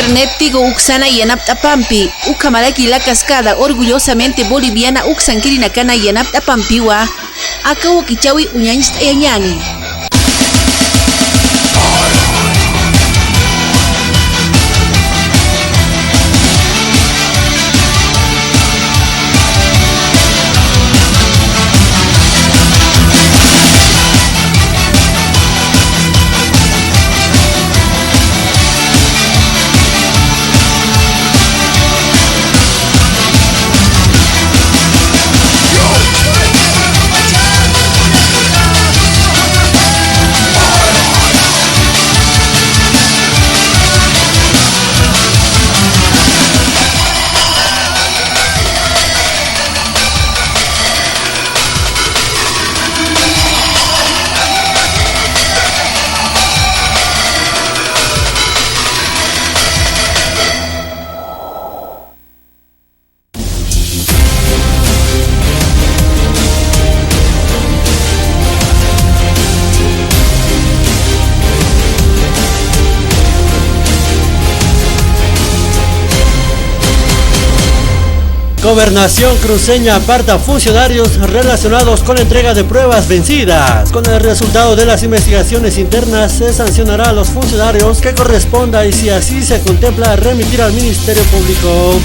internet tigo uksana yanaptapampi, ukamaraki la cascada orgullosamente boliviana uksankirina kana yanaptapampiwa, akawo kichawi uñañista yañani. Gobernación cruceña aparta funcionarios relacionados con la entrega de pruebas vencidas. Con el resultado de las investigaciones internas se sancionará a los funcionarios que corresponda y si así se contempla remitir al Ministerio Público.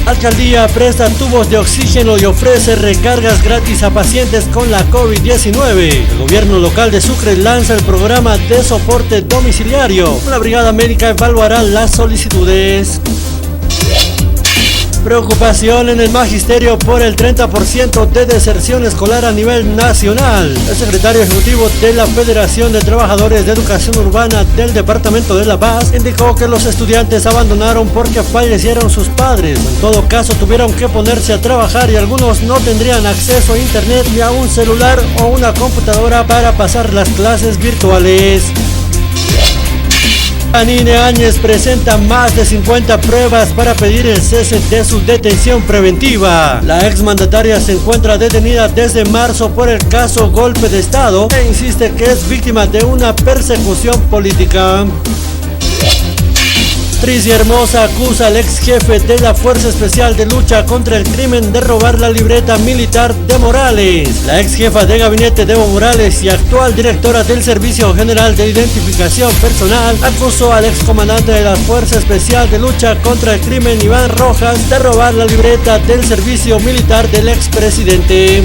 Alcaldía presta tubos de oxígeno y ofrece recargas gratis a pacientes con la COVID-19. El gobierno local de Sucre lanza el programa de soporte domiciliario. La brigada médica evaluará las solicitudes. Preocupación en el magisterio por el 30% de deserción escolar a nivel nacional. El secretario ejecutivo de la Federación de Trabajadores de Educación Urbana del Departamento de La Paz indicó que los estudiantes abandonaron porque fallecieron sus padres. En todo caso tuvieron que ponerse a trabajar y algunos no tendrían acceso a internet ni a un celular o una computadora para pasar las clases virtuales. Janine Áñez presenta más de 50 pruebas para pedir el cese de su detención preventiva. La exmandataria se encuentra detenida desde marzo por el caso golpe de Estado e insiste que es víctima de una persecución política. Tricia Hermosa acusa al ex jefe de la Fuerza Especial de Lucha contra el Crimen de robar la libreta militar de Morales. La ex jefa de gabinete de Evo Morales y actual directora del Servicio General de Identificación Personal acusó al ex comandante de la Fuerza Especial de Lucha contra el Crimen, Iván Rojas, de robar la libreta del servicio militar del expresidente.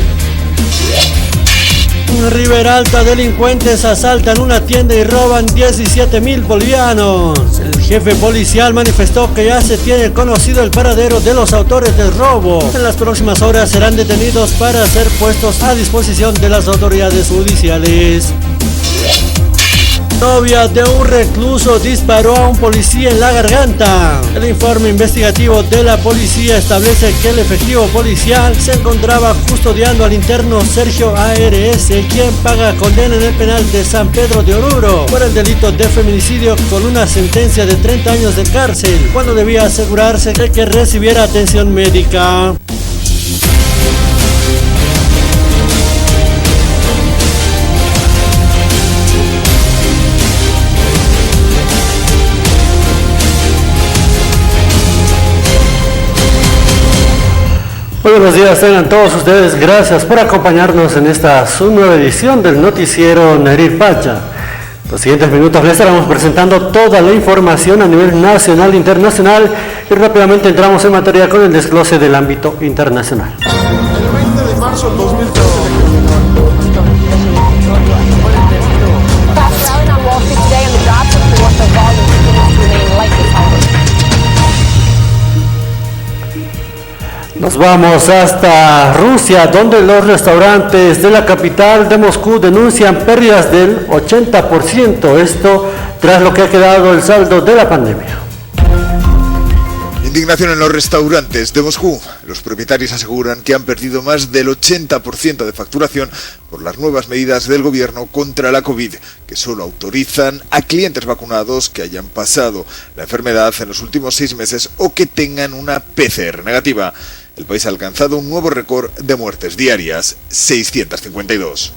En Riberalta, delincuentes asaltan una tienda y roban 17,000 bolivianos. El jefe policial manifestó que ya se tiene conocido el paradero de los autores del robo. En las próximas horas serán detenidos para ser puestos a disposición de las autoridades judiciales. Novia de un recluso disparó a un policía en la garganta. El informe investigativo de la policía establece que el efectivo policial se encontraba custodiando al interno Sergio ARS, quien paga condena en el penal de San Pedro de Oruro por el delito de feminicidio con una sentencia de 30 años de cárcel, cuando debía asegurarse de que recibiera atención médica. Muy buenos días, tengan todos ustedes, gracias por acompañarnos en esta su nueva edición del noticiero Nerir Pacha. En los siguientes minutos les estaremos presentando toda la información a nivel nacional e internacional y rápidamente entramos en materia con el desglose del ámbito internacional. El 20 de marzo del 2013 Nos vamos hasta Rusia, donde los restaurantes de la capital de Moscú denuncian pérdidas del 80%, esto tras lo que ha quedado el saldo de la pandemia. Indignación en los restaurantes de Moscú. Los propietarios aseguran que han perdido más del 80% de facturación por las nuevas medidas del gobierno contra la COVID, que solo autorizan a clientes vacunados que hayan pasado la enfermedad en los últimos 6 meses o que tengan una PCR negativa. El país ha alcanzado un nuevo récord de muertes diarias, 652.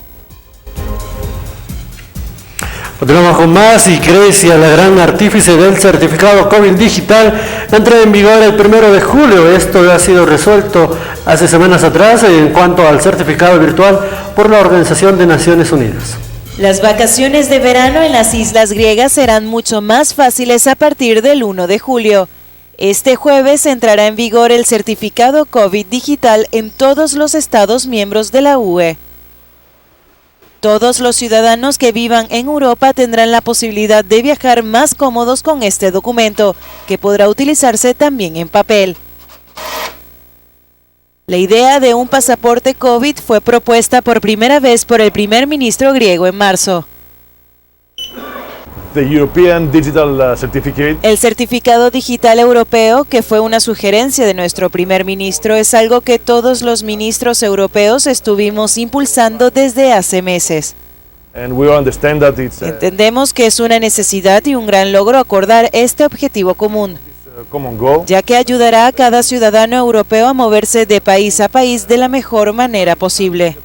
Continuamos con más y Grecia, la gran artífice del certificado COVID digital, entra en vigor el 1 de julio. Esto ha sido resuelto hace semanas atrás en cuanto al certificado virtual por la Organización de Naciones Unidas. Las vacaciones de verano en las islas griegas serán mucho más fáciles a partir del 1 de julio. Este jueves entrará en vigor el certificado COVID digital en todos los Estados miembros de la UE. Todos los ciudadanos que vivan en Europa tendrán la posibilidad de viajar más cómodos con este documento, que podrá utilizarse también en papel. La idea de un pasaporte COVID fue propuesta por primera vez por el primer ministro griego en marzo. El certificado digital europeo, que fue una sugerencia de nuestro primer ministro, es algo que todos los ministros europeos estuvimos impulsando desde hace meses. Entendemos que es una necesidad y un gran logro acordar este objetivo común, ya que ayudará a cada ciudadano europeo a moverse de país a país de la mejor manera posible.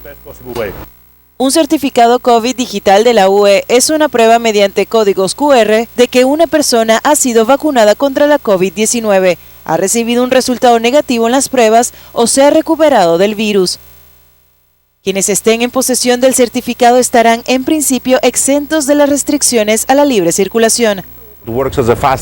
Un certificado COVID digital de la UE es una prueba mediante códigos QR de que una persona ha sido vacunada contra la COVID-19, ha recibido un resultado negativo en las pruebas o se ha recuperado del virus. Quienes estén en posesión del certificado estarán en principio exentos de las restricciones a la libre circulación.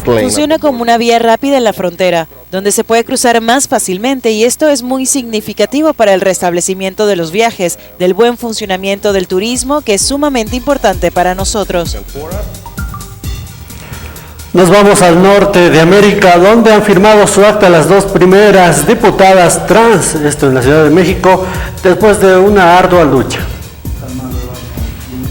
Funciona como una vía rápida en la frontera, donde se puede cruzar más fácilmente, y esto es muy significativo para el restablecimiento de los viajes, del buen funcionamiento del turismo, que es sumamente importante para nosotros. Nos vamos al norte de América, donde han firmado su acta las dos primeras diputadas trans, esto en la Ciudad de México, después de una ardua lucha.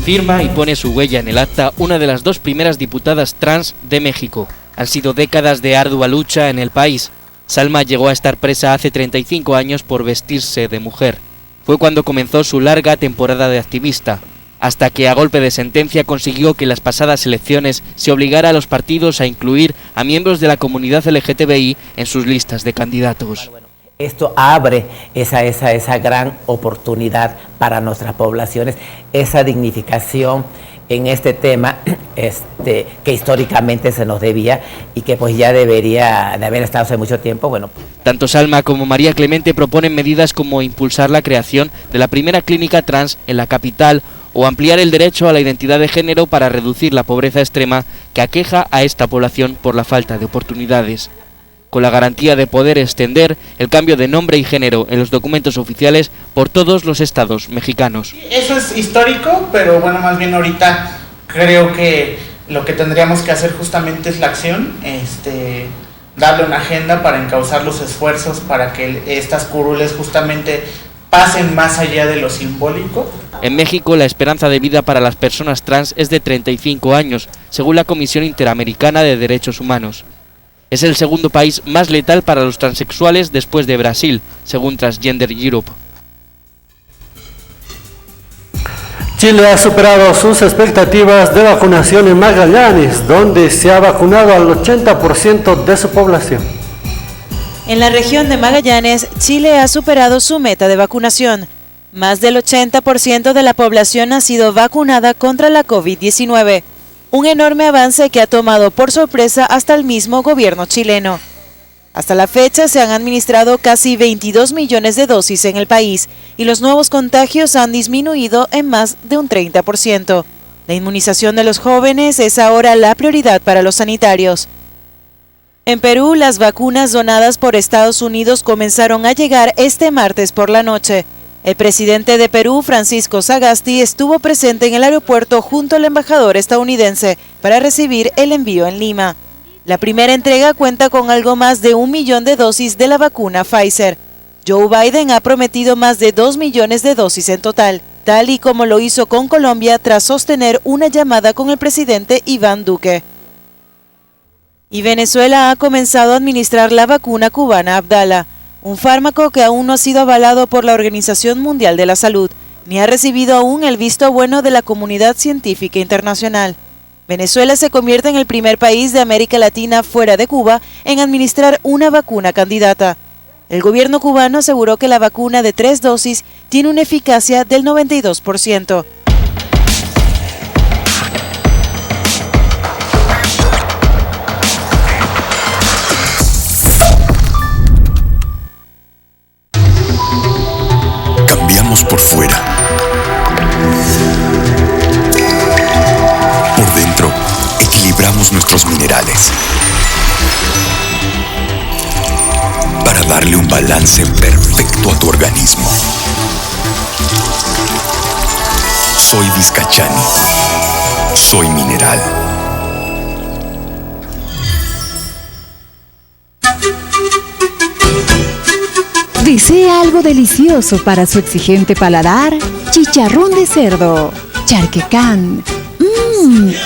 Firma y pone su huella en el acta una de las dos primeras diputadas trans de México. Han sido décadas de ardua lucha en el país. Salma llegó a estar presa hace 35 años por vestirse de mujer. Fue cuando comenzó su larga temporada de activista, hasta que a golpe de sentencia consiguió que en las pasadas elecciones se obligara a los partidos a incluir a miembros de la comunidad LGTBI en sus listas de candidatos. Esto abre esa gran oportunidad para nuestras poblaciones, esa dignificación en este tema que históricamente se nos debía y que pues ya debería de haber estado hace mucho tiempo. Bueno. Tanto Salma como María Clemente proponen medidas como impulsar la creación de la primera clínica trans en la capital o ampliar el derecho a la identidad de género para reducir la pobreza extrema que aqueja a esta población por la falta de oportunidades, con la garantía de poder extender el cambio de nombre y género en los documentos oficiales por todos los estados mexicanos. Eso es histórico, pero bueno, más bien ahorita creo que lo que tendríamos que hacer justamente es la acción, darle una agenda para encauzar los esfuerzos para que estas curules justamente pasen más allá de lo simbólico. En México, la esperanza de vida para las personas trans es de 35 años, según la Comisión Interamericana de Derechos Humanos. Es el segundo país más letal para los transexuales después de Brasil, según Transgender Europe. Chile ha superado sus expectativas de vacunación en Magallanes, donde se ha vacunado al 80% de su población. En la región de Magallanes, Chile ha superado su meta de vacunación. Más del 80% de la población ha sido vacunada contra la COVID-19. Un enorme avance que ha tomado por sorpresa hasta el mismo gobierno chileno. Hasta la fecha se han administrado casi 22 millones de dosis en el país y los nuevos contagios han disminuido en más de un 30%. La inmunización de los jóvenes es ahora la prioridad para los sanitarios. En Perú, las vacunas donadas por Estados Unidos comenzaron a llegar este martes por la noche. El presidente de Perú, Francisco Sagasti, estuvo presente en el aeropuerto junto al embajador estadounidense para recibir el envío en Lima. La primera entrega cuenta con algo más de 1 millón de dosis de la vacuna Pfizer. Joe Biden ha prometido más de 2 millones de dosis en total, tal y como lo hizo con Colombia tras sostener una llamada con el presidente Iván Duque. Y Venezuela ha comenzado a administrar la vacuna cubana Abdala, un fármaco que aún no ha sido avalado por la Organización Mundial de la Salud, ni ha recibido aún el visto bueno de la comunidad científica internacional. Venezuela se convierte en el primer país de América Latina fuera de Cuba en administrar una vacuna candidata. El gobierno cubano aseguró que la vacuna de 3 dosis tiene una eficacia del 92%. Cambiamos por fuera. Por dentro, equilibramos nuestros minerales para darle un balance perfecto a tu organismo. Soy Vizcachani. Soy mineral. ¿Desea algo delicioso para su exigente paladar? Chicharrón de cerdo, charquecán,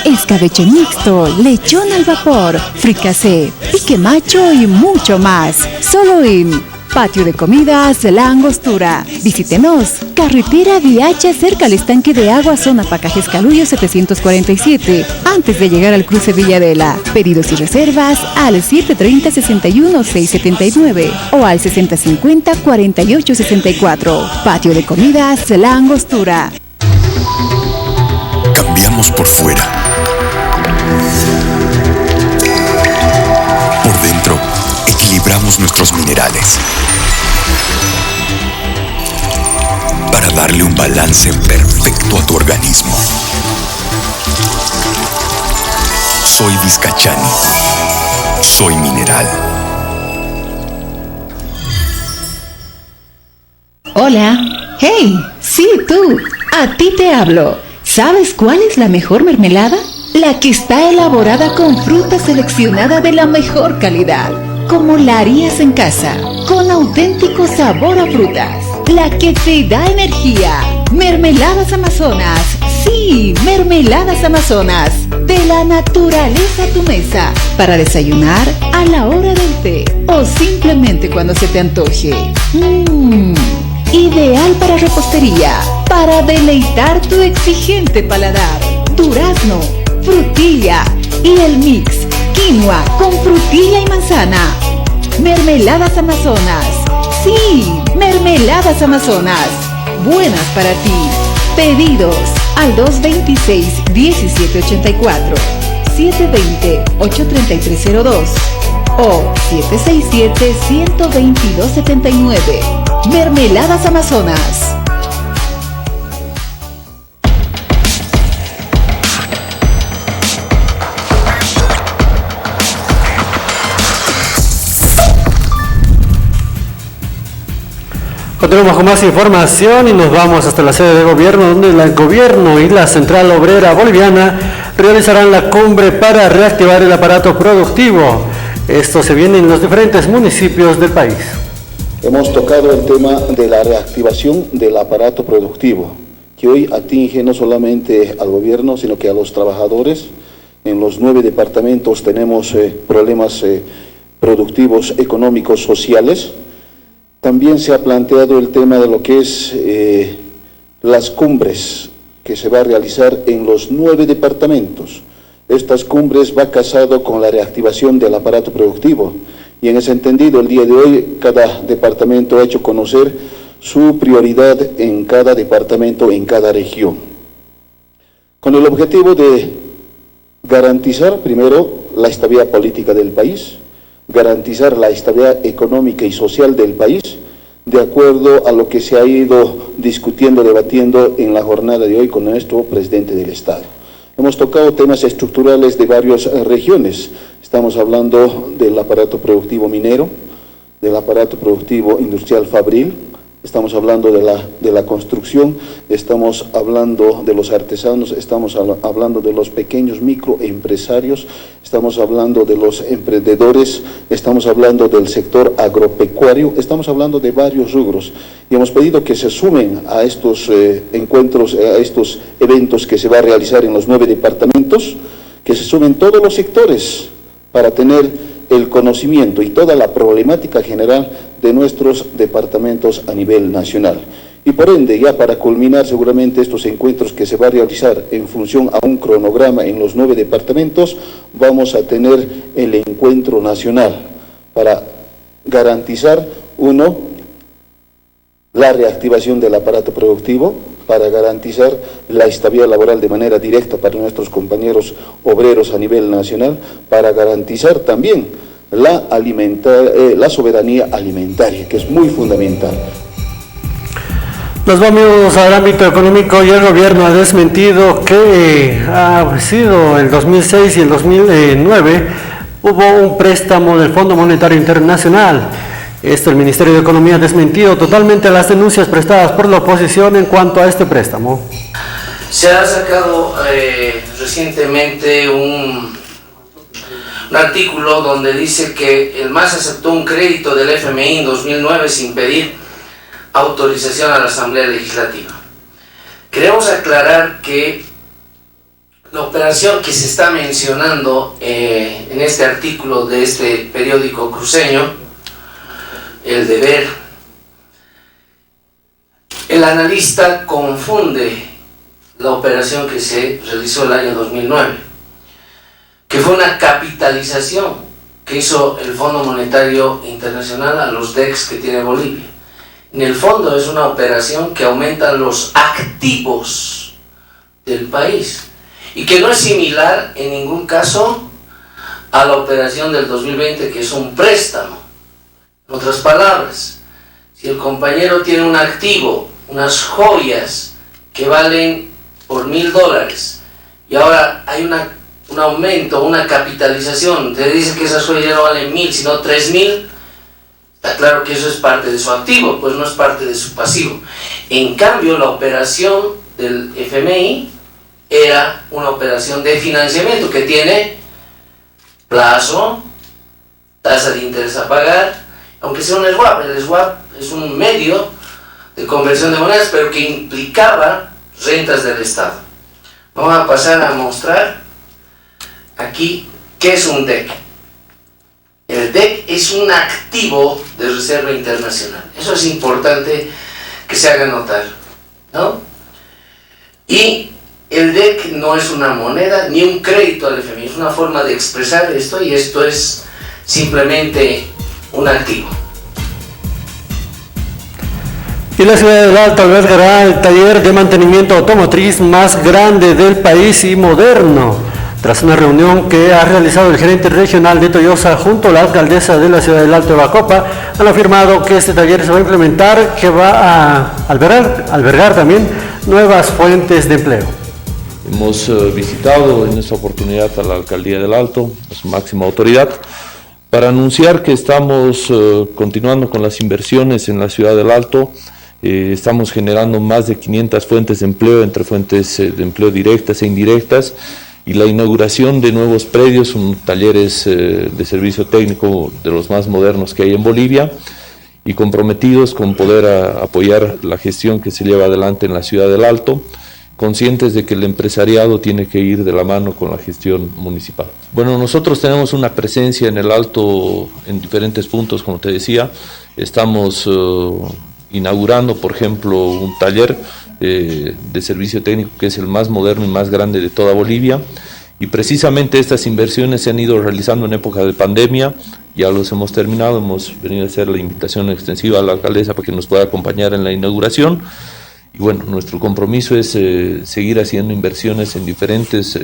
escabeche mixto, lechón al vapor, fricasé, pique macho y mucho más. Solo en Patio de Comidas La Angostura. Visítenos. Carretera Viacha, cerca al estanque de agua, zona Pacajes Calullo 747, antes de llegar al cruce Villadela. Pedidos y reservas al 730-61-679 o al 6050-4864. Patio de Comidas La Angostura. Cambiamos por fuera. Por dentro, equilibramos nuestros minerales para darle un balance perfecto a tu organismo. Soy Vizcachani. Soy mineral. Hola. Hey, sí, tú. A ti te hablo. ¿Sabes cuál es la mejor mermelada? La que está elaborada con fruta seleccionada de la mejor calidad, como la harías en casa, con auténtico sabor a frutas. La que te da energía. Mermeladas Amazonas. Sí, Mermeladas Amazonas. De la naturaleza a tu mesa. Para desayunar, a la hora del té o simplemente cuando se te antoje. Ideal para repostería, para deleitar tu exigente paladar. Durazno, frutilla y el mix quinoa con frutilla y manzana. Mermeladas Amazonas. Sí, Mermeladas Amazonas. Buenas para ti. Pedidos al 226-1784, 720-83302 o 767-12279. Mermeladas Amazonas. Continuamos con más información y nos vamos hasta la sede de gobierno, donde el gobierno y la Central Obrera Boliviana realizarán la cumbre para reactivar el aparato productivo. Esto se viene en los diferentes municipios del país. Hemos tocado el tema de la reactivación del aparato productivo, que hoy atinge no solamente al gobierno, sino que a los trabajadores. En los 9 departamentos tenemos problemas productivos, económicos, sociales. También se ha planteado el tema de lo que es las cumbres que se va a realizar en los 9 departamentos. Estas cumbres va casado con la reactivación del aparato productivo. Y en ese entendido, el día de hoy, cada departamento ha hecho conocer su prioridad en cada departamento, en cada región. Con el objetivo de garantizar, primero, la estabilidad política del país, garantizar la estabilidad económica y social del país, de acuerdo a lo que se ha ido discutiendo, debatiendo en la jornada de hoy con nuestro presidente del Estado. Hemos tocado temas estructurales de varias regiones. Estamos hablando del aparato productivo minero, del aparato productivo industrial fabril, estamos hablando de la construcción, estamos hablando de los artesanos, estamos hablando de los pequeños microempresarios, estamos hablando de los emprendedores, estamos hablando del sector agropecuario, estamos hablando de varios rubros. Y hemos pedido que se sumen a estos encuentros, a estos eventos que se va a realizar en los 9 departamentos, que se sumen todos los sectores para tener el conocimiento y toda la problemática general de nuestros departamentos a nivel nacional. Y por ende, ya para culminar seguramente estos encuentros que se va a realizar en función a un cronograma en los 9 departamentos, vamos a tener el encuentro nacional para garantizar, uno, la reactivación del aparato productivo, para garantizar la estabilidad laboral de manera directa para nuestros compañeros obreros a nivel nacional, para garantizar también la soberanía alimentaria, que es muy fundamental. Nos vamos al ámbito económico y el gobierno ha desmentido que ha sido el 2006 y el 2009 hubo un préstamo del Fondo Monetario Internacional. El Ministerio de Economía ha desmentido totalmente las denuncias prestadas por la oposición en cuanto a este préstamo. Se ha sacado recientemente un artículo donde dice que el MAS aceptó un crédito del FMI en 2009 sin pedir autorización a la Asamblea Legislativa. Queremos aclarar que la operación que se está mencionando en este artículo de este periódico cruceño, El Deber, el analista confunde la operación que se realizó el año 2009, que fue una capitalización que hizo el Fondo Monetario Internacional a los DECs que tiene Bolivia. En el fondo es una operación que aumenta los activos del país y que no es similar en ningún caso a la operación del 2020, que es un préstamo. En otras palabras, si el compañero tiene un activo, unas joyas que valen por $1,000 y ahora hay un aumento, una capitalización, te dice que esas joyas ya no valen 1,000 sino 3,000, está claro que eso es parte de su activo, pues no es parte de su pasivo. En cambio, la operación del FMI era una operación de financiamiento que tiene plazo, tasa de interés a pagar, aunque sea un swap. El swap es un medio de conversión de monedas, pero que implicaba rentas del Estado. Vamos a pasar a mostrar aquí qué es un DEC. El DEC es un activo de reserva internacional. Eso es importante que se haga notar, ¿no? Y el DEC no es una moneda ni un crédito al FMI, es una forma de expresar esto, y esto es simplemente un activo. Y la ciudad del Alto albergará el taller de mantenimiento automotriz más grande del país y moderno. Tras una reunión que ha realizado el gerente regional de Toyosa junto a la alcaldesa de la ciudad del Alto, Eva Copa, han afirmado que este taller se va a implementar, que va a albergar también nuevas fuentes de empleo. Hemos visitado en esta oportunidad a la alcaldía del Alto, a su máxima autoridad, para anunciar que estamos continuando con las inversiones en la ciudad del Alto. Estamos generando más de 500 fuentes de empleo, entre fuentes de empleo directas e indirectas, y la inauguración de nuevos predios, talleres de servicio técnico de los más modernos que hay en Bolivia, y comprometidos con poder apoyar la gestión que se lleva adelante en la ciudad del Alto, conscientes de que el empresariado tiene que ir de la mano con la gestión municipal. Bueno, nosotros tenemos una presencia en el Alto en diferentes puntos, como te decía. Estamos inaugurando, por ejemplo, un taller de servicio técnico que es el más moderno y más grande de toda Bolivia, y precisamente estas inversiones se han ido realizando en época de pandemia. Ya los hemos terminado, hemos venido a hacer la invitación extensiva a la alcaldesa para que nos pueda acompañar en la inauguración. Y bueno, nuestro compromiso es seguir haciendo inversiones en diferentes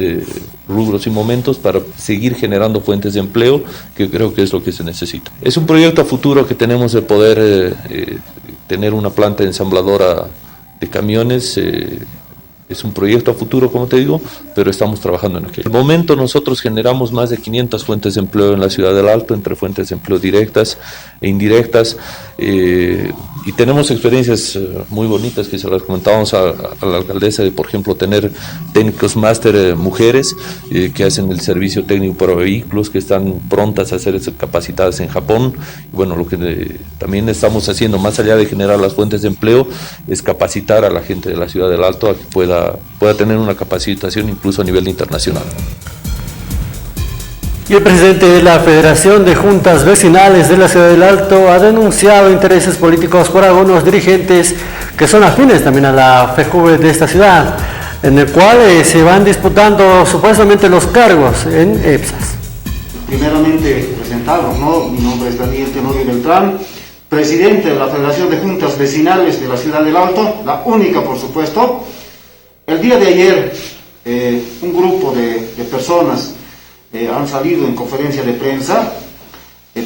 rubros y momentos para seguir generando fuentes de empleo, que creo que es lo que se necesita. Es un proyecto a futuro que tenemos de poder tener una planta ensambladora de camiones. Es un proyecto a futuro, como te digo, pero estamos trabajando en aquello. En el momento nosotros generamos más de 500 fuentes de empleo en la ciudad del Alto, entre fuentes de empleo directas e indirectas, y tenemos experiencias muy bonitas que se las comentábamos a la alcaldesa, de por ejemplo tener técnicos máster mujeres que hacen el servicio técnico para vehículos, que están prontas a ser capacitadas en Japón. Y bueno, lo que también estamos haciendo, más allá de generar las fuentes de empleo, es capacitar a la gente de la ciudad del Alto a que pueda tener una capacitación incluso a nivel internacional. Y el presidente de la Federación de Juntas Vecinales de la Ciudad del Alto ha denunciado intereses políticos por algunos dirigentes que son afines también a la FEJUVE de esta ciudad, en el cual se van disputando supuestamente los cargos en EPSAS. Primeramente presentarnos, ¿no? Mi nombre es Daniel Tenorio Beltrán, presidente de la Federación de Juntas Vecinales de la Ciudad del Alto, la única por supuesto. El día de ayer un grupo de personas han salido en conferencia de prensa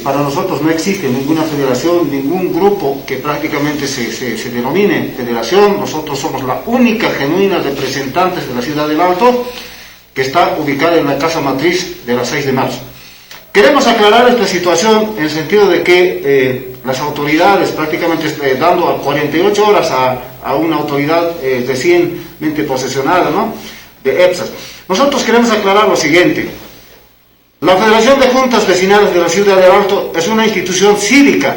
Para nosotros no existe ninguna federación, ningún grupo que prácticamente se denomine federación. Nosotros somos la única genuina representantes de la ciudad del Alto, que está ubicada en la casa matriz de la 6 de marzo. Queremos aclarar esta situación en el sentido de que las autoridades, prácticamente dando a 48 horas a una autoridad recientemente posesionada, ¿no?, de EPSAS. Nosotros queremos aclarar lo siguiente. La Federación de Juntas Vecinales de la Ciudad del Alto es una institución cívica,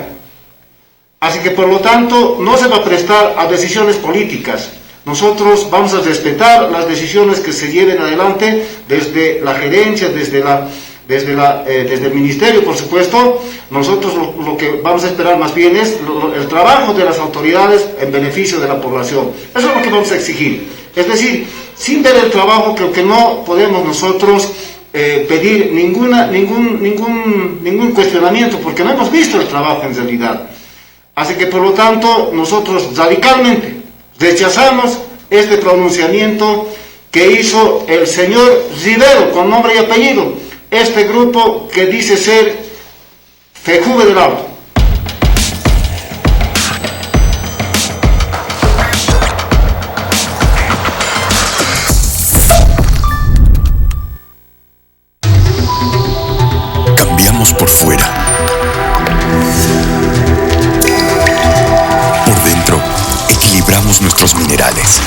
así que por lo tanto no se va a prestar a decisiones políticas. Nosotros vamos a respetar las decisiones que se lleven adelante desde la gerencia, desde el ministerio, por supuesto. Nosotros lo que vamos a esperar más bien es el trabajo de las autoridades en beneficio de la población. Eso es lo que vamos a exigir. Es decir, sin ver el trabajo, creo que no podemos nosotros pedir ningún cuestionamiento, porque no hemos visto el trabajo en realidad. Así que por lo tanto nosotros radicalmente rechazamos este pronunciamiento que hizo el señor Rivero, con nombre y apellido, este grupo que dice ser FEJUVE del Alto. Cambiamos por fuera. Por dentro, equilibramos nuestros minerales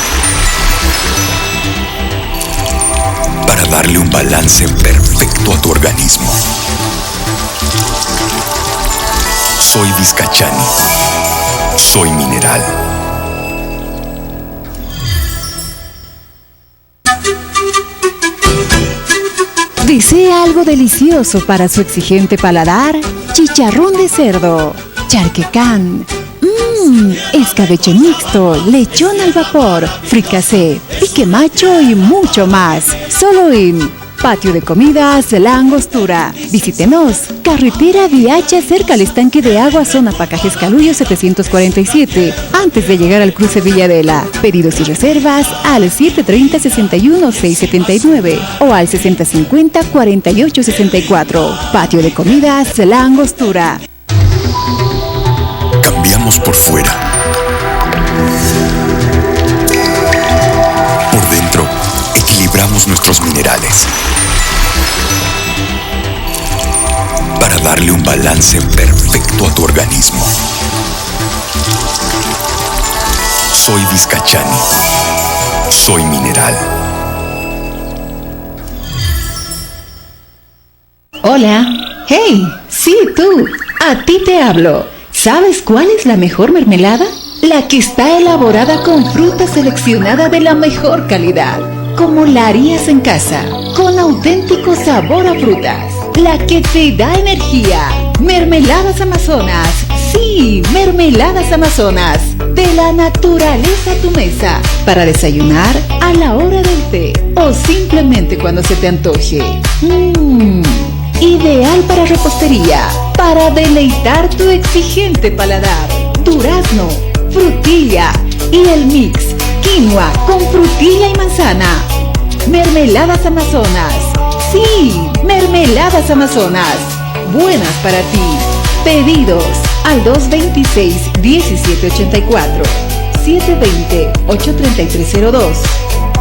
para darle un balance perfecto a tu organismo. Soy Vizcachani. Soy mineral. ¿Desea algo delicioso para su exigente paladar? Chicharrón de cerdo, charquecán, escabeche mixto, lechón al vapor, fricasé, pique macho y mucho más. Solo en Patio de Comidas La Angostura. Visítenos. Carretera Viacha, cerca al estanque de agua, zona Pacajes Calullo 747, antes de llegar al cruce Villadela. Pedidos y reservas al 730-61-679 o al 6050-4864. Patio de Comidas La Angostura. Cambiamos por fuera. Por dentro, equilibramos nuestros minerales para darle un balance perfecto a tu organismo. Soy Vizcachani. Soy mineral. Hola. Hey, sí, tú. A ti te hablo. ¿Sabes cuál es la mejor mermelada? La que está elaborada con fruta seleccionada de la mejor calidad, como la harías en casa, con auténtico sabor a frutas. La que te da energía. Mermeladas Amazonas. Sí, Mermeladas Amazonas. De la naturaleza a tu mesa. Para desayunar, a la hora del té o simplemente cuando se te antoje. Ideal para repostería, para deleitar tu exigente paladar. Durazno, frutilla y el mix quinoa con frutilla y manzana. Mermeladas Amazonas. Sí, Mermeladas Amazonas. Buenas para ti. Pedidos al 226-1784, 720-83302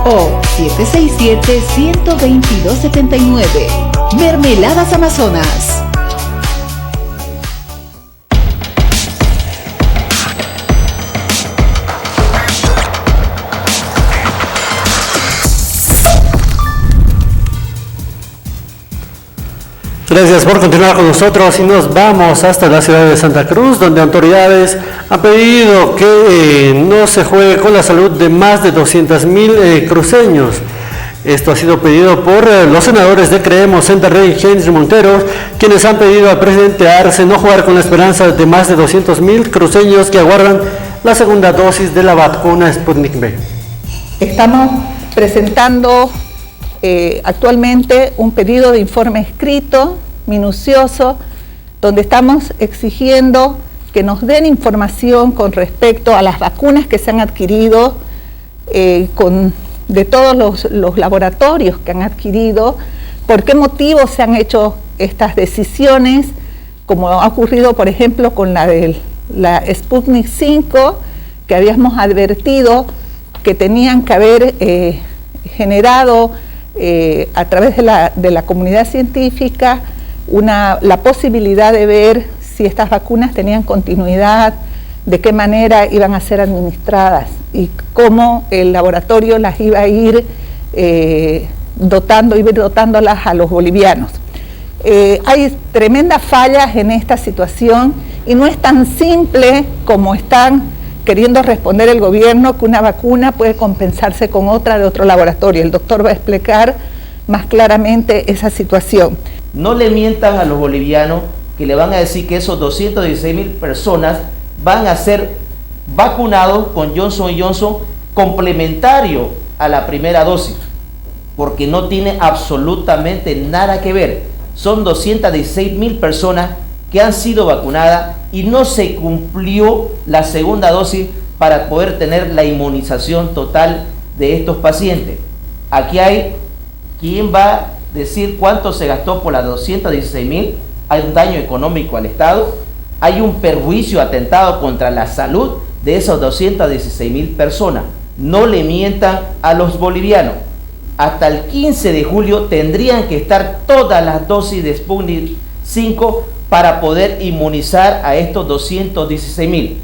o 767-12279. Mermeladas Amazonas. Gracias por continuar con nosotros y nos vamos hasta la ciudad de Santa Cruz, donde autoridades han pedido que no se juegue con la salud de más de 200,000 cruceños. Esto ha sido pedido por los senadores de Creemos, Centerrey y Henry Monteros, quienes han pedido al presidente Arce no jugar con la esperanza de más de 200,000 cruceños que aguardan la segunda dosis de la vacuna Sputnik V. Estamos presentando actualmente un pedido de informe escrito, minucioso, donde estamos exigiendo que nos den información con respecto a las vacunas que se han adquirido, de todos los laboratorios que han adquirido, por qué motivo se han hecho estas decisiones, como ha ocurrido, por ejemplo, con la Sputnik 5, que habíamos advertido que tenían que haber generado a través de la comunidad científica la posibilidad de ver si estas vacunas tenían continuidad, de qué manera iban a ser administradas y cómo el laboratorio las iba a ir dotándolas a los bolivianos. Hay tremendas fallas en esta situación y no es tan simple como están queriendo responder el gobierno, que una vacuna puede compensarse con otra de otro laboratorio. El doctor va a explicar más claramente esa situación. No le mientan a los bolivianos que le van a decir que esos 216.000 personas van a ser vacunados con Johnson & Johnson complementario a la primera dosis, porque no tiene absolutamente nada que ver. Son 216.000 personas que han sido vacunadas y no se cumplió la segunda dosis para poder tener la inmunización total de estos pacientes. Aquí hay quien va a decir cuánto se gastó por las 216.000, hay un daño económico al Estado, hay un perjuicio, atentado contra la salud de esas 216.000 personas. No le mientan a los bolivianos. Hasta el 15 de julio tendrían que estar todas las dosis de Sputnik 5 para poder inmunizar a estos 216.000.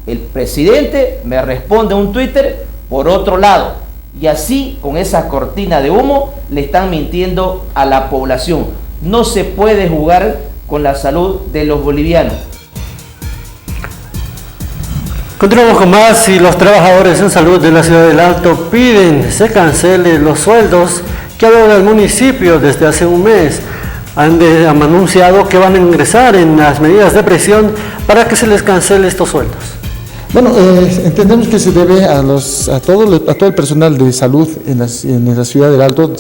El presidente me responde un Twitter por otro lado, y así con esa cortina de humo le están mintiendo a la población. No se puede jugar con la salud de los bolivianos. Continuamos con más. Y los trabajadores en salud de la ciudad del Alto piden se cancelen los sueldos que adeuda el municipio desde hace un mes. Han anunciado que van a ingresar en las medidas de presión para que se les cancele estos sueldos. Bueno, entendemos que se debe a todo el personal de salud en la ciudad del Alto,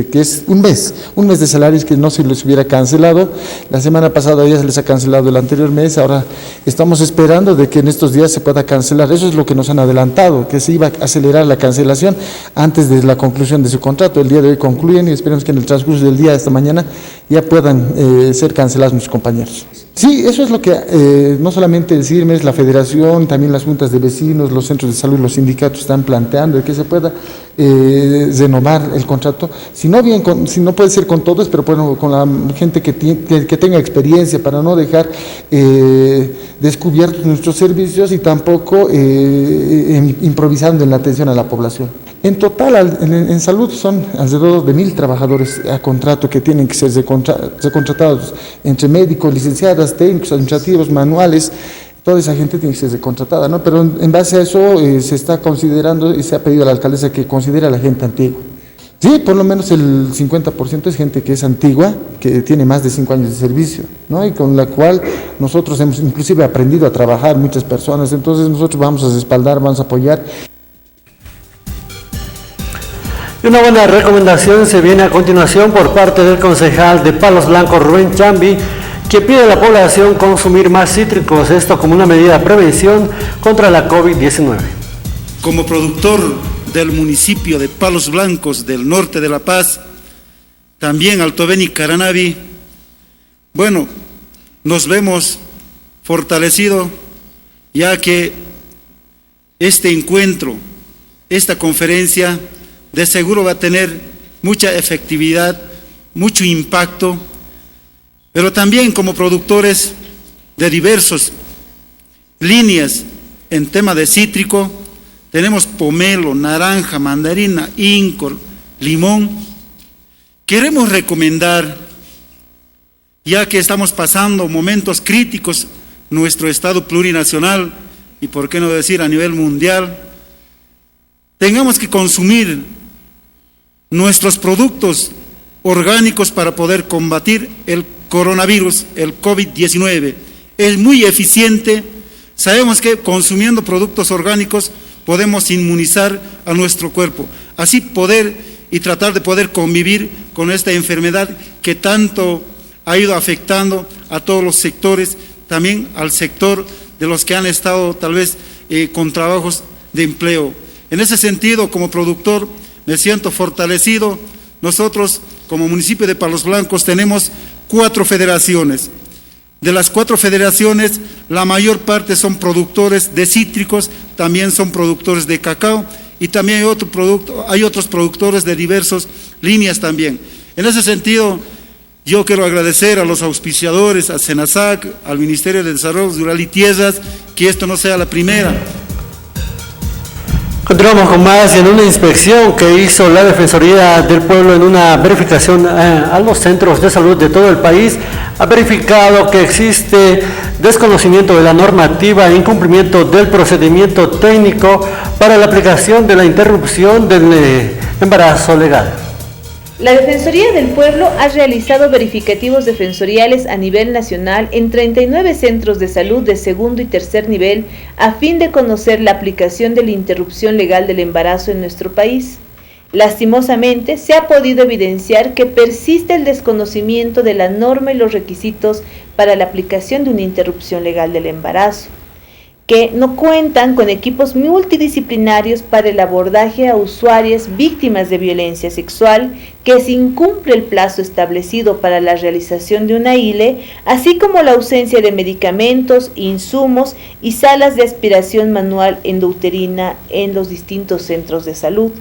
que es un mes de salarios que no se les hubiera cancelado. La semana pasada ya se les ha cancelado el anterior mes, ahora estamos esperando de que en estos días se pueda cancelar. Eso es lo que nos han adelantado, que se iba a acelerar la cancelación antes de la conclusión de su contrato. El día de hoy concluyen y esperemos que en el transcurso del día de esta mañana ya puedan ser cancelados nuestros compañeros. Sí, eso es lo que no solamente el CIRMES, la federación, también las juntas de vecinos, los centros de salud, los sindicatos están planteando, de que se pueda renovar el contrato, si no puede ser con todos, pero bueno, con la gente que tenga experiencia, para no dejar descubiertos nuestros servicios y tampoco improvisando en la atención a la población. En total, en salud son alrededor de 1.000 trabajadores a contrato que tienen que ser recontratados, entre médicos, licenciadas, técnicos, administrativos, manuales. Toda esa gente tiene que ser recontratada, ¿no? Pero en base a eso se está considerando y se ha pedido a la alcaldesa que considere a la gente antigua. Sí, por lo menos el 50% es gente que es antigua, que tiene más de 5 años de servicio, ¿no? Y con la cual nosotros hemos inclusive aprendido a trabajar muchas personas. Entonces nosotros vamos a respaldar, vamos a apoyar. Una buena recomendación se viene a continuación por parte del concejal de Palos Blancos, Rubén Chambi, que pide a la población consumir más cítricos, esto como una medida de prevención contra la COVID-19. Como productor del municipio de Palos Blancos del norte de La Paz, también Alto Beni, Caranavi, bueno, nos vemos fortalecidos, ya que este encuentro, esta conferencia, de seguro va a tener mucha efectividad, mucho impacto, pero también como productores de diversas líneas en tema de cítrico, tenemos pomelo, naranja, mandarina, incor, limón. Queremos recomendar, ya que estamos pasando momentos críticos en nuestro estado plurinacional y por qué no decir a nivel mundial, tengamos que consumir nuestros productos orgánicos para poder combatir el coronavirus, el COVID-19. Es muy eficiente. Sabemos que consumiendo productos orgánicos podemos inmunizar a nuestro cuerpo, así poder y tratar de poder convivir con esta enfermedad que tanto ha ido afectando a todos los sectores, también al sector de los que han estado tal vez con trabajos de empleo. En ese sentido, como productor, me siento fortalecido. Nosotros, como municipio de Palos Blancos, tenemos 4 federaciones. de las 4 federaciones, la mayor parte son productores de cítricos, también son productores de cacao y también hay otros productores de diversas líneas también. En ese sentido, yo quiero agradecer a los auspiciadores, a SENASAC, al Ministerio de Desarrollo Rural y Tierras, que esto no sea la primera. Continuamos con más. En una inspección que hizo la Defensoría del Pueblo en una verificación a los centros de salud de todo el país, ha verificado que existe desconocimiento de la normativa e incumplimiento del procedimiento técnico para la aplicación de la interrupción del embarazo legal. La Defensoría del Pueblo ha realizado verificativos defensoriales a nivel nacional en 39 centros de salud de segundo y tercer nivel a fin de conocer la aplicación de la interrupción legal del embarazo en nuestro país. Lastimosamente, se ha podido evidenciar que persiste el desconocimiento de la norma y los requisitos para la aplicación de una interrupción legal del embarazo, que no cuentan con equipos multidisciplinarios para el abordaje a usuarias víctimas de violencia sexual, que se incumple el plazo establecido para la realización de una ILE, así como la ausencia de medicamentos, insumos y salas de aspiración manual endouterina en los distintos centros de salud.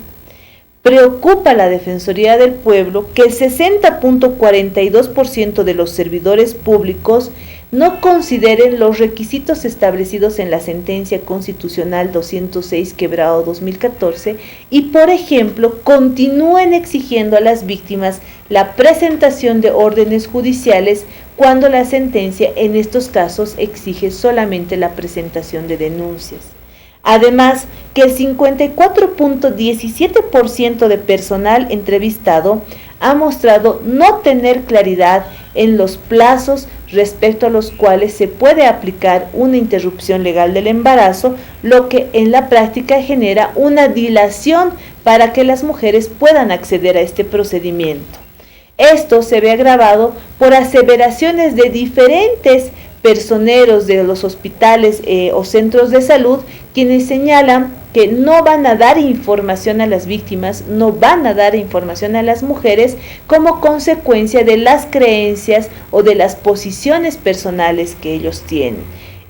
Preocupa a la Defensoría del Pueblo que el 60.42% de los servidores públicos no consideren los requisitos establecidos en la Sentencia Constitucional 206/2014 y, por ejemplo, continúen exigiendo a las víctimas la presentación de órdenes judiciales cuando la sentencia en estos casos exige solamente la presentación de denuncias. Además, que el 54.17% de personal entrevistado ha mostrado no tener claridad en los plazos respecto a los cuales se puede aplicar una interrupción legal del embarazo, lo que en la práctica genera una dilación para que las mujeres puedan acceder a este procedimiento. Esto se ve agravado por aseveraciones de diferentes personeros de los hospitales o centros de salud, quienes señalan que no van a dar información a las víctimas, no van a dar información a las mujeres como consecuencia de las creencias o de las posiciones personales que ellos tienen.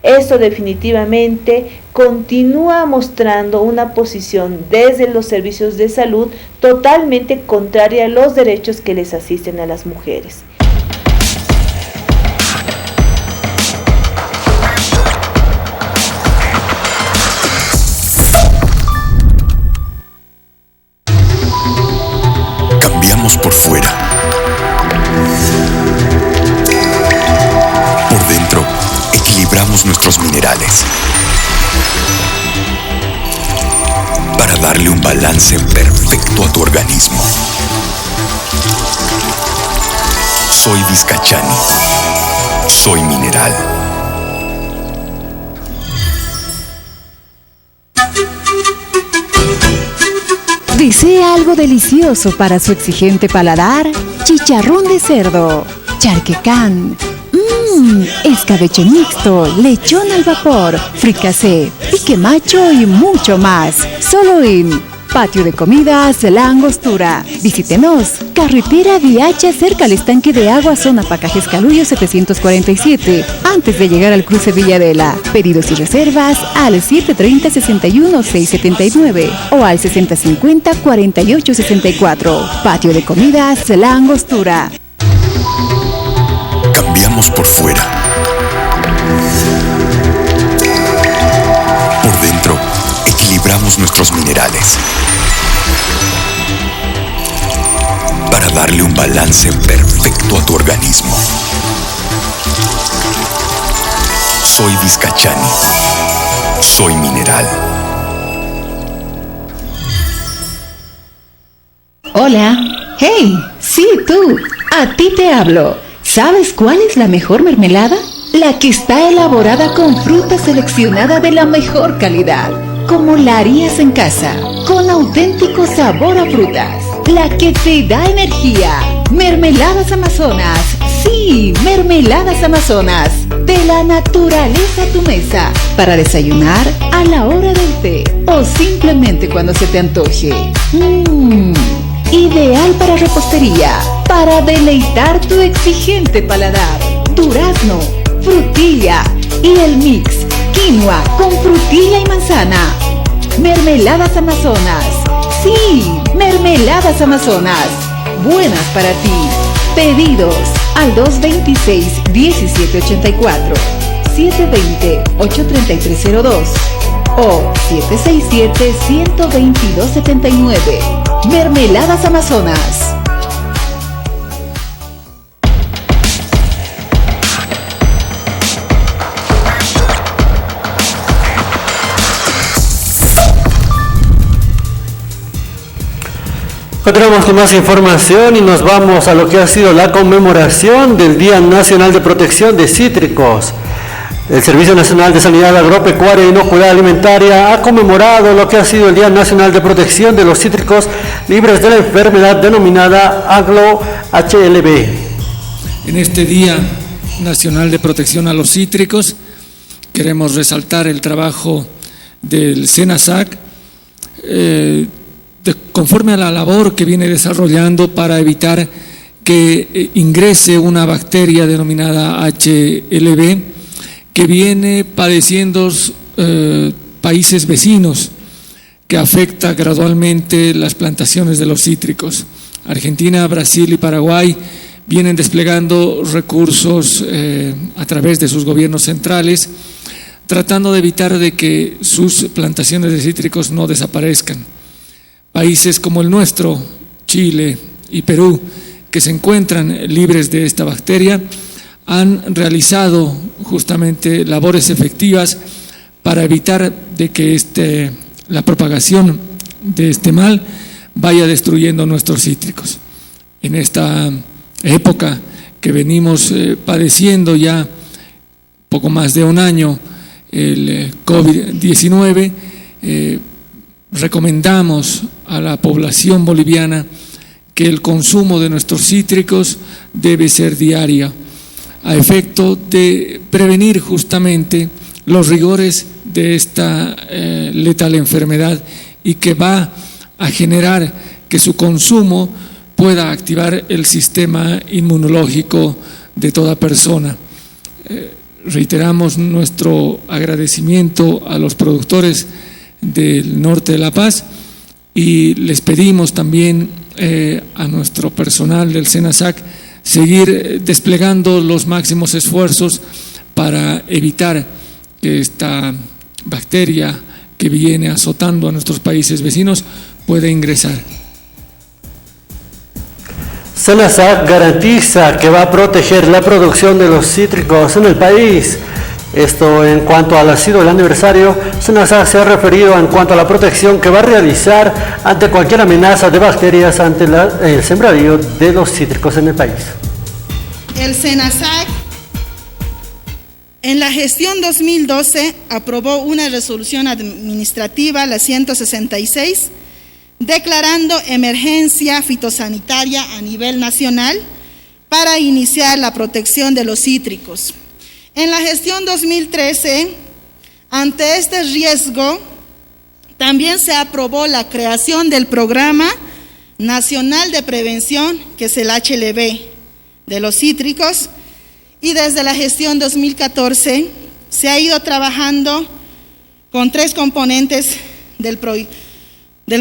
Esto definitivamente continúa mostrando una posición desde los servicios de salud totalmente contraria a los derechos que les asisten a las mujeres. Por fuera. Por dentro, equilibramos nuestros minerales para darle un balance perfecto a tu organismo. Soy Vizcachani. Soy mineral. ¿Desea algo delicioso para su exigente paladar? Chicharrón de cerdo, charquecán, escabeche mixto, lechón al vapor, fricasé, pique macho y mucho más. Solo en Patio de Comidas La Angostura. Visítenos. Carretera Viacha, cerca al estanque de agua, zona Pacajes Calullo 747, antes de llegar al cruce Villadela. Pedidos y reservas al 730-61-679 o al 6050-4864. Patio de Comidas La Angostura. Cambiamos por fuera. Por dentro, equilibramos nuestros minerales para darle un balance perfecto a tu organismo. Soy Vizcachani. Soy mineral. Hola. Hey, sí, tú. A ti te hablo. ¿Sabes cuál es la mejor mermelada? La que está elaborada con fruta seleccionada de la mejor calidad, como la harías en casa, con auténtico sabor a frutas. La que te da energía. Mermeladas Amazonas. Sí, Mermeladas Amazonas. De la naturaleza a tu mesa. Para desayunar, a la hora del té o simplemente cuando se te antoje. Ideal para repostería. Para deleitar tu exigente paladar. Durazno, frutilla y el mix quinoa con frutilla y manzana. Mermeladas Amazonas. Sí, mermeladas Amazonas. Buenas para ti. Pedidos al 226-1784, 720-83302 o 767-12279. Mermeladas Amazonas. Continuamos con más información y nos vamos a lo que ha sido la conmemoración del Día Nacional de Protección de Cítricos. El Servicio Nacional de Sanidad Agropecuaria e Inocuidad Alimentaria ha conmemorado lo que ha sido el Día Nacional de Protección de los Cítricos libres de la enfermedad denominada Aglo-HLB. En este Día Nacional de Protección a los Cítricos queremos resaltar el trabajo del SENASAC conforme a la labor que viene desarrollando para evitar que ingrese una bacteria denominada HLB que viene padeciendo países vecinos, que afecta gradualmente las plantaciones de los cítricos. Argentina, Brasil y Paraguay vienen desplegando recursos a través de sus gobiernos centrales, tratando de evitar de que sus plantaciones de cítricos no desaparezcan. Países como el nuestro, Chile y Perú, que se encuentran libres de esta bacteria, han realizado justamente labores efectivas para evitar de que la propagación de este mal vaya destruyendo nuestros cítricos. En esta época que venimos padeciendo ya poco más de un año el COVID-19, recomendamos a la población boliviana que el consumo de nuestros cítricos debe ser diario, a efecto de prevenir justamente los rigores de esta letal enfermedad y que va a generar que su consumo pueda activar el sistema inmunológico de toda persona. Reiteramos nuestro agradecimiento a los productores del norte de La Paz y les pedimos también a nuestro personal del SENASAC seguir desplegando los máximos esfuerzos para evitar que esta bacteria que viene azotando a nuestros países vecinos pueda ingresar. SENASAC garantiza que va a proteger la producción de los cítricos en el país. Esto en cuanto al sido del aniversario, SENASAC se ha referido en cuanto a la protección que va a realizar ante cualquier amenaza de bacterias ante el sembradío de los cítricos en el país. El SENASAC en la gestión 2012 aprobó una resolución administrativa, la 166, declarando emergencia fitosanitaria a nivel nacional para iniciar la protección de los cítricos. En la gestión 2013, ante este riesgo, también se aprobó la creación del Programa Nacional de Prevención, que es el HLB, de los cítricos, y desde la gestión 2014 se ha ido trabajando con 3 componentes del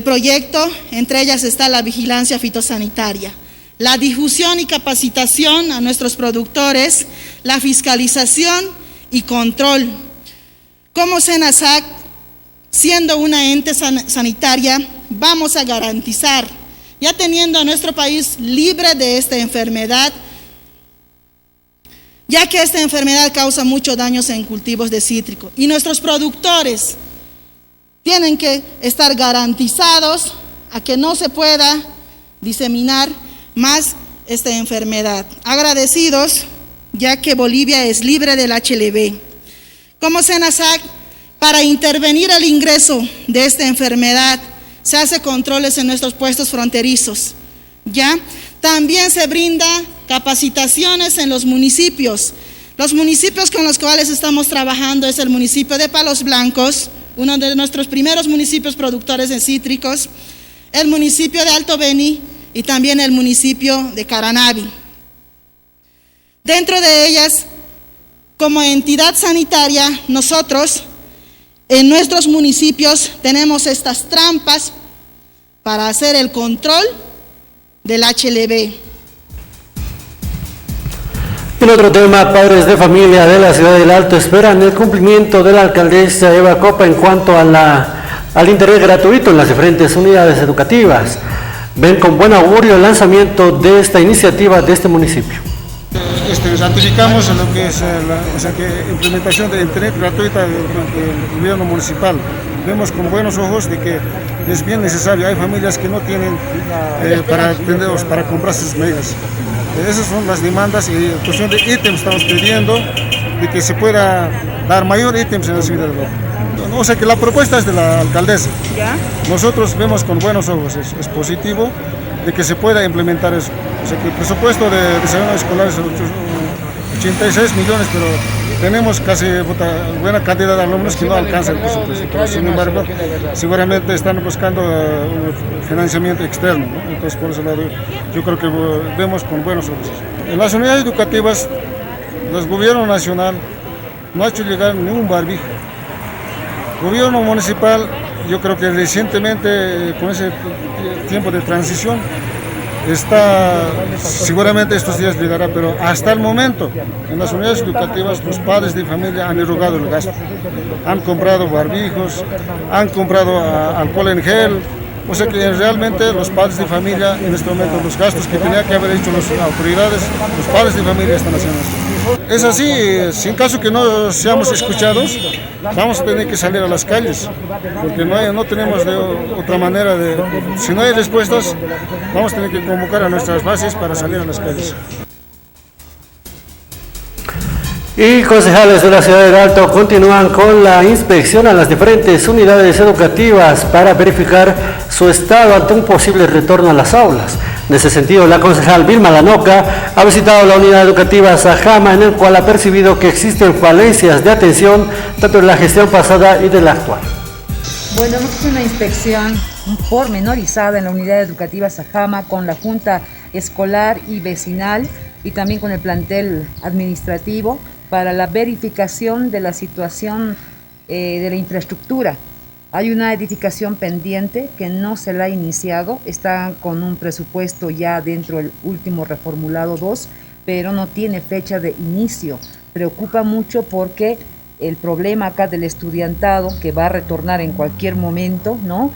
proyecto, entre ellas está la vigilancia fitosanitaria, la difusión y capacitación a nuestros productores, la fiscalización y control. Como SENASAC, siendo una ente sanitaria, vamos a garantizar, ya teniendo a nuestro país libre de esta enfermedad, ya que esta enfermedad causa muchos daños en cultivos de cítrico. Y nuestros productores tienen que estar garantizados a que no se pueda diseminar más esta enfermedad. Agradecidos, ya que Bolivia es libre del HLB. Como SENASAC, para intervenir el ingreso de esta enfermedad, se hace controles en nuestros puestos fronterizos. ¿Ya? También se brinda capacitaciones en los municipios. Los municipios con los cuales estamos trabajando es el municipio de Palos Blancos, uno de nuestros primeros municipios productores de cítricos, el municipio de Alto Beni y también el municipio de Caranavi. Dentro de ellas Como entidad sanitaria, nosotros en nuestros municipios tenemos estas trampas para hacer el control del HLV. En otro tema, padres de familia de la ciudad del Alto esperan el cumplimiento de la alcaldesa Eva Copa en cuanto al internet gratuito en las diferentes unidades educativas. Ven con buen augurio el lanzamiento de esta iniciativa de este municipio. Ratificamos en lo que es la implementación de internet gratuita del gobierno municipal. Vemos con buenos ojos de que es bien necesario. Hay familias que no tienen para comprar sus megas. Esas son las demandas y en cuestión de ítems estamos pidiendo de que se pueda dar mayor ítems en la ciudad de Lota. O sea que la propuesta es de la alcaldesa. ¿Ya? Nosotros vemos con buenos ojos, es positivo de que se pueda implementar eso. O sea que el presupuesto de desayuno escolar es 86 millones, pero tenemos casi buena cantidad de alumnos que no alcanzan el presupuesto. Pero, sin embargo, seguramente están buscando un financiamiento externo, ¿no? Entonces, por ese lado, yo creo que vemos con buenos ojos. En las unidades educativas, el gobierno nacional no ha hecho llegar ningún barbijo. El gobierno municipal, yo creo que recientemente, con ese tiempo de transición, seguramente estos días llegará, pero hasta el momento en las unidades educativas los padres de familia han erogado el gasto, han comprado barbijos, han comprado alcohol en gel, o sea que realmente los padres de familia en este momento los gastos que tenía que haber hecho las autoridades, los padres de familia están haciendo esto. Es así, si en caso que no seamos escuchados, vamos a tener que salir a las calles, porque no tenemos de otra manera si no hay respuestas, vamos a tener que convocar a nuestras bases para salir a las calles. Y concejales de la ciudad del Alto continúan con la inspección a las diferentes unidades educativas para verificar su estado ante un posible retorno a las aulas. En ese sentido, la concejal Vilma Danoca ha visitado la unidad educativa Sajama, en el cual ha percibido que existen falencias de atención tanto en la gestión pasada y de la actual. Bueno, hemos hecho una inspección pormenorizada en la unidad educativa Sajama con la Junta Escolar y Vecinal y también con el plantel administrativo para la verificación de la situación de la infraestructura. Hay una edificación pendiente que no se la ha iniciado, está con un presupuesto ya dentro del último reformulado 2, pero no tiene fecha de inicio. Preocupa mucho porque el problema acá del estudiantado, que va a retornar en cualquier momento, no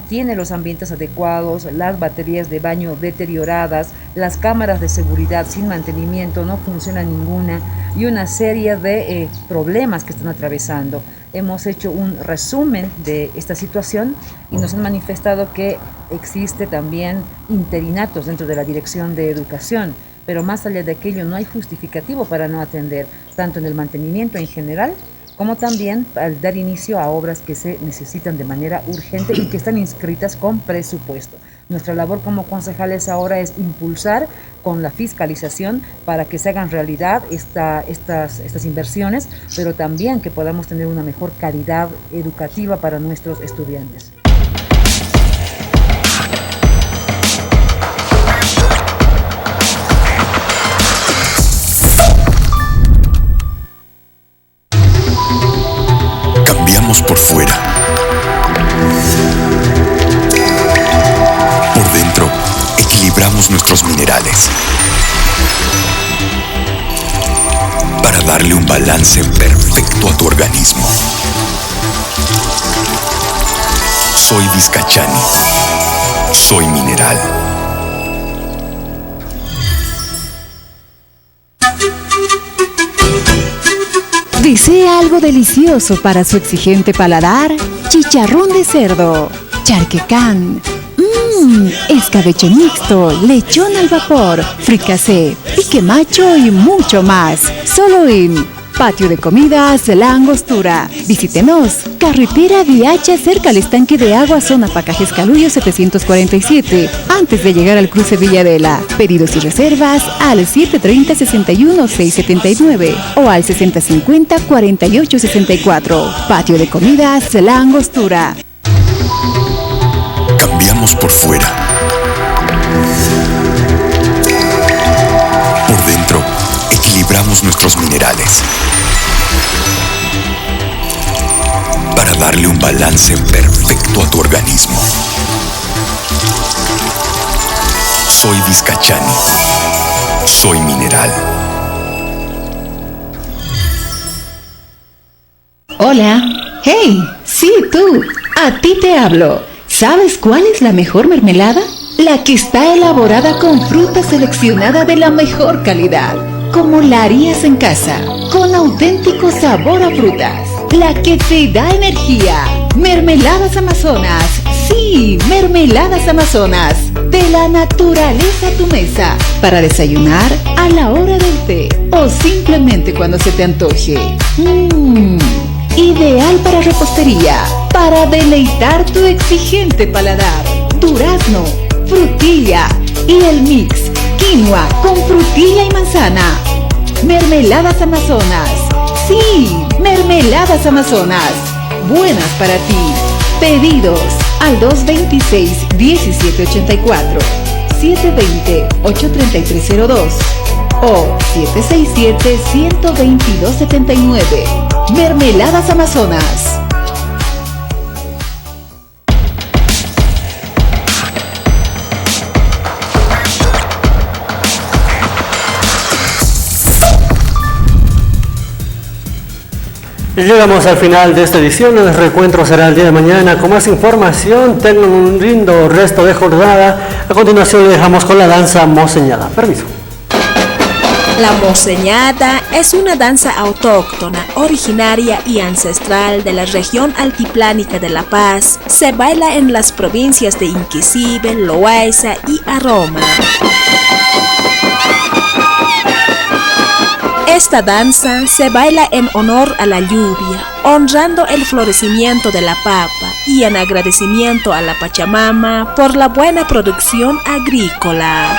tiene los ambientes adecuados, las baterías de baño deterioradas, las cámaras de seguridad sin mantenimiento, no funciona ninguna, y una serie de problemas que están atravesando. Hemos hecho un resumen de esta situación y nos han manifestado que existe también interinatos dentro de la Dirección de Educación, pero más allá de aquello no hay justificativo para no atender, tanto en el mantenimiento en general, como también al dar inicio a obras que se necesitan de manera urgente y que están inscritas con presupuesto. Nuestra labor como concejales ahora es impulsar con la fiscalización para que se hagan realidad estas inversiones, pero también que podamos tener una mejor calidad educativa para nuestros estudiantes. Cambiamos por fuera. Por dentro, equilibramos nuestros minerales para darle un balance perfecto a tu organismo. Soy Vizcachani. Soy mineral. ¿Desea algo delicioso para su exigente paladar? Chicharrón de cerdo, charquecán, escabeche mixto, lechón al vapor, fricasé, pique macho y mucho más. Solo en Patio de Comidas La Angostura. Visítenos. Carretera Viacha, cerca al estanque de agua, zona Pacajes Calullo 747, antes de llegar al cruce Villadela. Pedidos y reservas al 730-61-679 o al 6050-4864. Patio de Comidas La Angostura. Cambiamos por fuera. Por dentro, equilibramos nuestros minerales darle un balance perfecto a tu organismo. Soy Vizcachani. Soy mineral. Hola. Hey, sí, tú. A ti te hablo. ¿Sabes cuál es la mejor mermelada? La que está elaborada con fruta seleccionada de la mejor calidad, como la harías en casa, con auténtico sabor a frutas. La que te da energía. Mermeladas Amazonas. Sí, Mermeladas Amazonas. De la naturaleza a tu mesa. Para desayunar, a la hora del té o simplemente cuando se te antoje. Ideal para repostería, para deleitar tu exigente paladar. Durazno, frutilla y el mix quinoa con frutilla y manzana. Mermeladas Amazonas. Sí, Mermeladas Amazonas. Buenas para ti. Pedidos al 226-1784, 720-83302 o 767-12279. Mermeladas Amazonas. Llegamos al final de esta edición. El reencuentro será el día de mañana con más información. Tengan un lindo resto de jornada. A continuación le dejamos con la danza moseñada. Permiso. La moseñada es una danza autóctona, originaria y ancestral de la región altiplánica de La Paz. Se baila en las provincias de Inquisibe, Loaiza y Aroma. Esta danza se baila en honor a la lluvia, honrando el florecimiento de la papa y en agradecimiento a la Pachamama por la buena producción agrícola.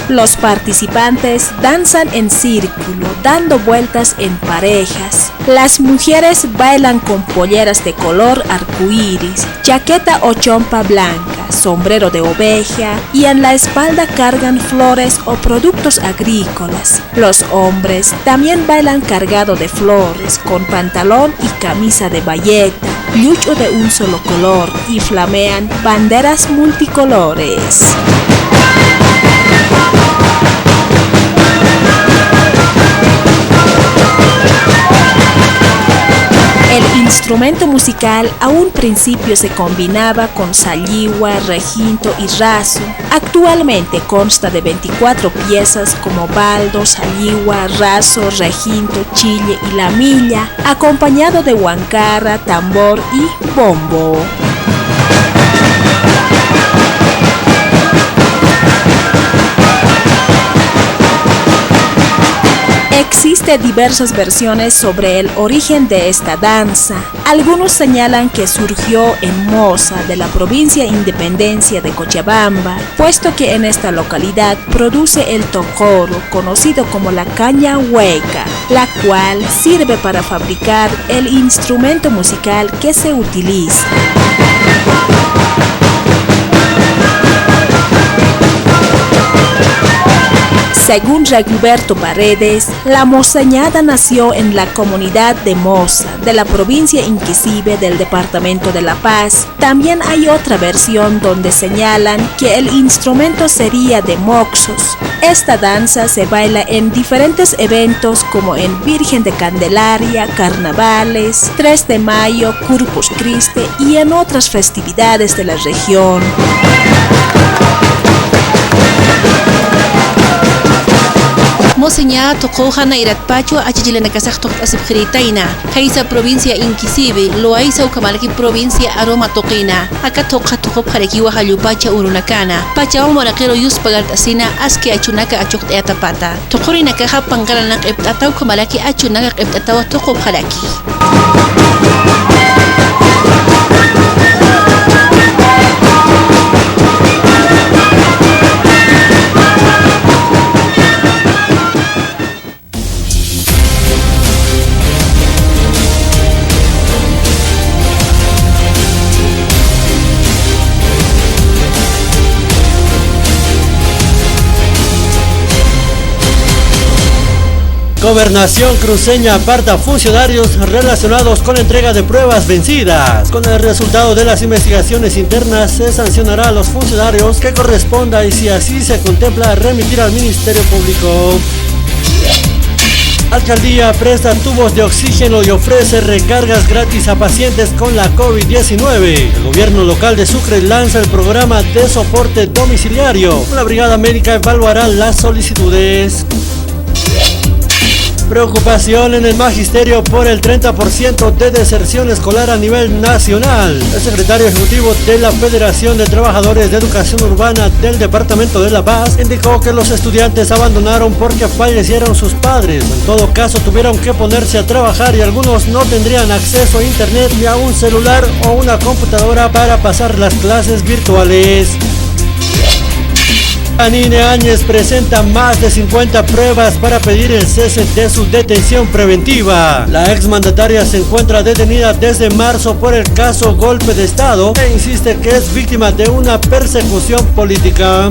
Los participantes danzan en círculo, dando vueltas en parejas. Las mujeres bailan con polleras de color arcoíris, chaqueta o chompa blanca, sombrero de oveja y en la espalda cargan flores o productos agrícolas. Los hombres también bailan cargado de flores, con pantalón y camisa de bayeta, yucho de un solo color y flamean banderas multicolores. El instrumento musical a un principio se combinaba con salliwa, requinto y raso. Actualmente consta de 24 piezas como baldo, salliwa, raso, requinto, chille y la milla, acompañado de huancarra, tambor y bombo. Existen diversas versiones sobre el origen de esta danza. Algunos señalan que surgió en Moza, de la provincia Independencia de Cochabamba, puesto que en esta localidad produce el tocoro, conocido como la caña hueca, la cual sirve para fabricar el instrumento musical que se utiliza. Según Rigoberto Paredes, la moseñada nació en la comunidad de Moza, de la provincia Inquisibe del departamento de La Paz. También hay otra versión donde señalan que el instrumento sería de moxos. Esta danza se baila en diferentes eventos como en Virgen de Candelaria, carnavales, 3 de mayo, Corpus Christi y en otras festividades de la región. Moseñada tocó Hana Iratpacho, Achillena Casacto Asibjiritaina, Jaisa provincia Inquisibe, Loaiza Ucamalaki provincia Aroma Toquina, acá toca tocó Jarequiwa Hayupacha Urunacana, Pacha Moraquero Yus Pagartasina, Aske Achunaka Achok Eatapata, Tocorina Caja Pangalanak Eptatau Kamalaki Achunaka Eptatawa Toko Jaraki. Gobernación cruceña aparta funcionarios relacionados con la entrega de pruebas vencidas. Con el resultado de las investigaciones internas se sancionará a los funcionarios que corresponda y si así se contempla remitir al Ministerio Público. Alcaldía presta tubos de oxígeno y ofrece recargas gratis a pacientes con la COVID-19. El gobierno local de Sucre lanza el programa de soporte domiciliario. La brigada médica evaluará las solicitudes. Preocupación en el magisterio por el 30% de deserción escolar a nivel nacional. El secretario ejecutivo de la Federación de Trabajadores de Educación Urbana del Departamento de La Paz indicó que los estudiantes abandonaron porque fallecieron sus padres. En todo caso tuvieron que ponerse a trabajar y algunos no tendrían acceso a internet ni a un celular o una computadora para pasar las clases virtuales. Anine Áñez presenta más de 50 pruebas para pedir el cese de su detención preventiva. La exmandataria se encuentra detenida desde marzo por el caso golpe de Estado e insiste que es víctima de una persecución política.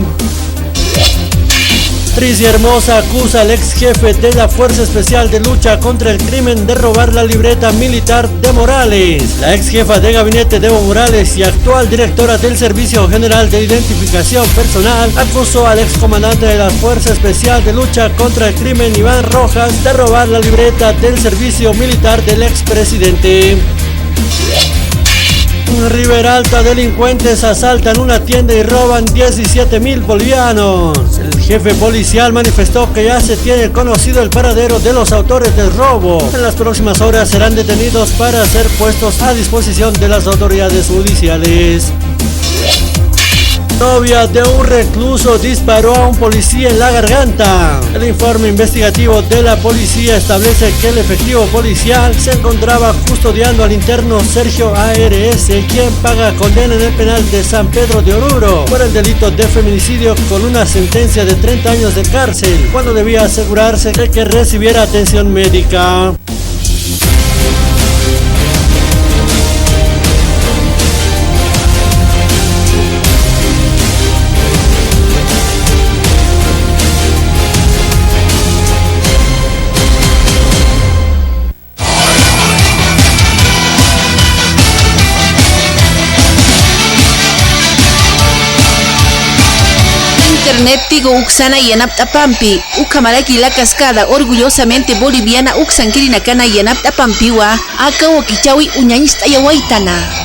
Tricia Hermosa acusa al ex jefe de la Fuerza Especial de Lucha contra el Crimen de robar la libreta militar de Morales. La ex jefa de gabinete de Evo Morales y actual directora del Servicio General de Identificación Personal acusó al ex comandante de la Fuerza Especial de Lucha contra el Crimen, Iván Rojas, de robar la libreta del servicio militar del expresidente. En Riberalta, delincuentes asaltan una tienda y roban 17.000 bolivianos. El jefe policial manifestó que ya se tiene conocido el paradero de los autores del robo. En las próximas horas serán detenidos para ser puestos a disposición de las autoridades judiciales. Novia de un recluso disparó a un policía en la garganta. El informe investigativo de la policía establece que el efectivo policial se encontraba custodiando al interno Sergio ARS, quien paga condena en el penal de San Pedro de Oruro por el delito de feminicidio con una sentencia de 30 años de cárcel, cuando debía asegurarse de que recibiera atención médica. Internet Tigo Uxana Yanap Tapampi, Ucamaraki La Cascada, orgullosamente boliviana Uxankiri Nakana Yanap Tapampiwa, Aka Wakichawi Uñañista Yawaitana.